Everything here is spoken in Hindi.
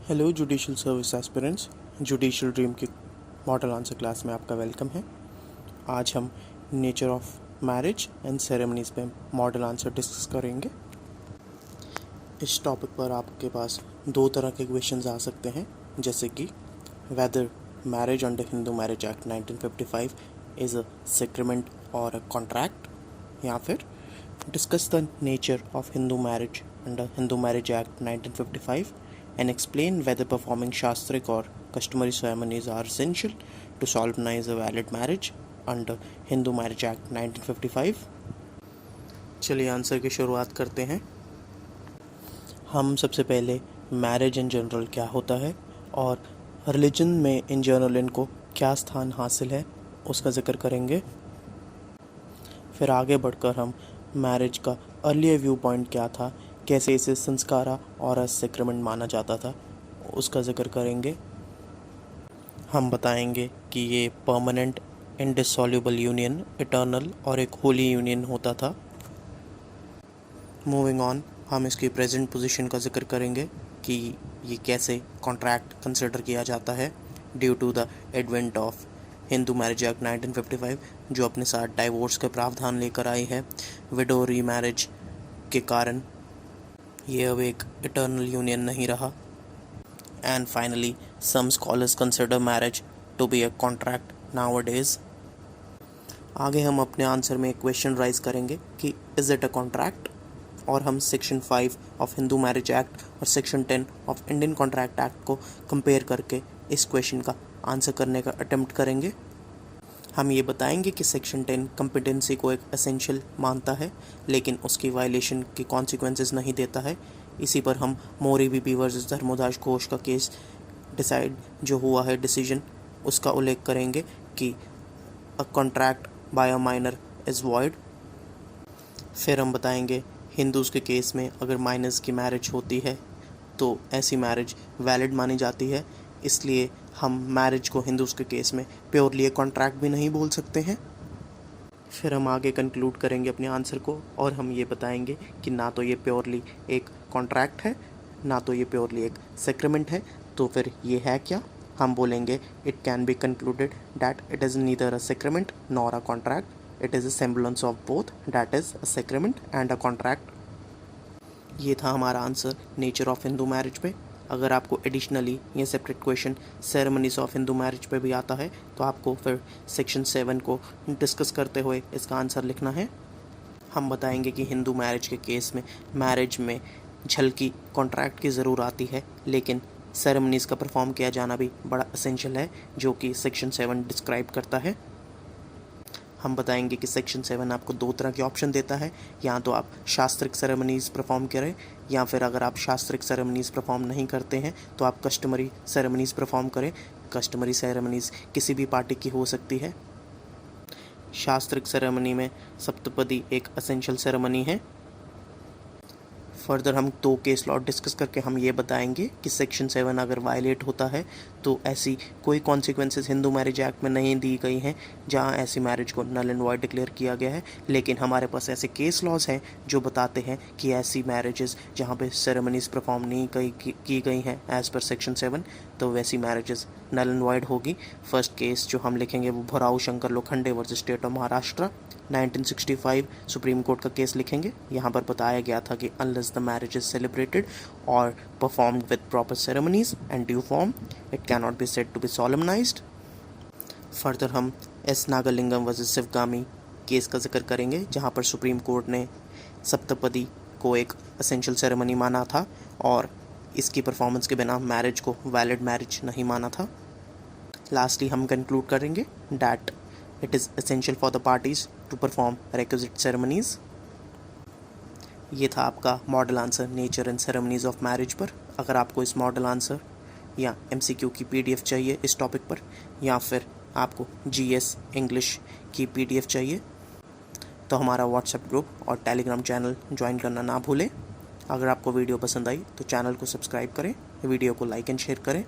Hello judicial service aspirants, judicial dream की मॉडल आंसर क्लास में आपका वेलकम है। आज हम nature of marriage and ceremonies पे मॉडल आंसर डिस्कस करेंगे। इस टॉपिक पर आपके पास दो तरह के क्वेश्चंस आ सकते हैं, जैसे कि whether marriage under Hindu marriage act 1955 is a sacrament और अ कॉन्ट्रैक्ट, या फिर discuss the nature of Hindu marriage under Hindu marriage act 1955 and explain whether performing shastric or customary ceremonies are essential to solemnize a valid marriage under Hindu Marriage Act 1955। चलिए आंसर की शुरुआत करते हैं। हम सबसे पहले मैरिज इन जनरल क्या होता है और रिलीजन में इन जनरल इनको क्या स्थान हासिल है उसका जिक्र करेंगे। फिर आगे बढ़कर हम मैरिज का अर्लियर व्यू पॉइंट क्या था, कैसे इसे संस्कारा और सेक्रेमेंट माना जाता था, उसका जिक्र करेंगे। हम बताएंगे कि ये परमानेंट इनडिसॉल्युबल यूनियन, इटर्नल और एक होली यूनियन होता था। मूविंग ऑन, हम इसकी प्रेजेंट पोजीशन का जिक्र करेंगे कि ये कैसे कॉन्ट्रैक्ट कंसिडर किया जाता है due to the advent of Hindu marriage act 1955, जो अपने साथ डाइवोर्स का प्रावधान लेकर आई है। विडो रीमैरिज के कारण ये अब एक इटर्नल यूनियन नहीं रहा। And finally some scholars consider marriage to be a contract nowadays. आगे हम अपने आंसर में एक क्वेश्चन राइज करेंगे कि इज़ इट अ कॉन्ट्रैक्ट, और हम section 5 of Hindu marriage act और section 10 of Indian contract act को कंपेयर करके इस क्वेश्चन का आंसर करने का अटेम्प्ट करेंगे। हम ये बताएंगे कि सेक्शन 10 कंपिटेंसी को एक एसेंशियल मानता है, लेकिन उसकी वायलेशन के कॉन्सिक्वेंसेस नहीं देता है। इसी पर हम मोरी बीबी वर्सेस धर्मोदास घोष का केस डिसाइड जो हुआ है डिसीजन, उसका उल्लेख करेंगे कि a contract by a minor is void. फिर हम बताएंगे हिंदूज़ के केस में अगर माइनर्स की मैरिज होती है तो ऐसी मैरिज वैलिड मानी जाती है, इसलिए हम मैरिज को हिंदूज़ के केस में प्योरली एक कॉन्ट्रैक्ट भी नहीं बोल सकते हैं। फिर हम आगे कंक्लूड करेंगे अपने आंसर को और हम ये बताएंगे कि ना तो ये प्योरली एक कॉन्ट्रैक्ट है, ना तो ये प्योरली एक सेक्रेमेंट है, तो फिर ये है क्या। हम बोलेंगे it can be concluded that it is neither a sacrament nor a contract, it is a semblance of both, that is a sacrament and a contract. ये था हमारा answer nature of Hindu marriage पे। अगर आपको एडिशनली ये separate question ceremonies of Hindu marriage पे भी आता है तो आपको फिर सेक्शन 7 को डिस्कस करते हुए इसका आंसर लिखना है। हम बताएंगे कि हिंदू मैरिज के केस में मैरिज में झलकी कॉन्ट्रैक्ट की ज़रूर आती है, लेकिन सेरेमनीज़ का परफॉर्म किया जाना भी बड़ा असेंशियल है, जो कि सेक्शन 7 डिस्क्राइब करता है। हम बताएंगे कि सेक्शन 7 आपको दो तरह के ऑप्शन देता है, या तो आप शास्त्रिक सेरेमनीज़ परफॉर्म करें, या फिर अगर आप शास्त्रिक सेरेमनीज़ परफॉर्म नहीं करते हैं तो आप कस्टमरी सेरेमनीज़ परफॉर्म करें। कस्टमरी सेरेमनीज़ किसी भी पार्टी की हो सकती है। शास्त्रिक सेरेमनी में सप्तपदी एक असेंशियल सेरेमनी है। फर्दर हम दो केस लॉ डिस्कस करके हम ये बताएंगे कि सेक्शन 7 अगर वायलेट होता है तो ऐसी कोई कॉन्सिक्वेंसेस हिंदू मैरिज एक्ट में नहीं दी गई हैं जहां ऐसी मैरिज को नल एंड वॉइड डिक्लेयर किया गया है, लेकिन हमारे पास ऐसे केस लॉज हैं जो बताते हैं कि ऐसी मैरिजेस जहां पे सेरेमनीज परफॉर्म नहीं की गई हैं एज़ पर सेक्शन 7, तो वैसी मैरिजेस नल एंड वॉइड होगी। फर्स्ट केस जो हम लिखेंगे वो Bhaurao Shankar Lokhande versus state of Maharashtra 1965 supreme court का केस लिखेंगे। यहाँ पर बताया गया था कि unless the marriage is celebrated और performed with proper ceremonies and due form, it can not be said to be solemnized. Further हम S Nagalingam versus Sivagami case का जिक्र करेंगे, जहाँ पर सुप्रीम कोर्ट ने सप्तपदी को एक असेंशियल सेरेमनी माना था और इसकी परफॉर्मेंस के बिना मैरिज को वैलिड मैरिज नहीं माना था। लास्टली हम कंक्लूड करेंगे that it is essential for the parties to perform requisite ceremonies। ये था आपका model answer nature and ceremonies of marriage पर। अगर आपको इस मॉडल आंसर या MCQ की PDF चाहिए इस टॉपिक पर, या फिर आपको GS इंग्लिश की PDF चाहिए, तो हमारा व्हाट्सएप ग्रुप और टेलीग्राम चैनल ज्वाइन करना ना भूलें। अगर आपको वीडियो पसंद आई तो चैनल को सब्सक्राइब करें, वीडियो को लाइक एंड शेयर करें।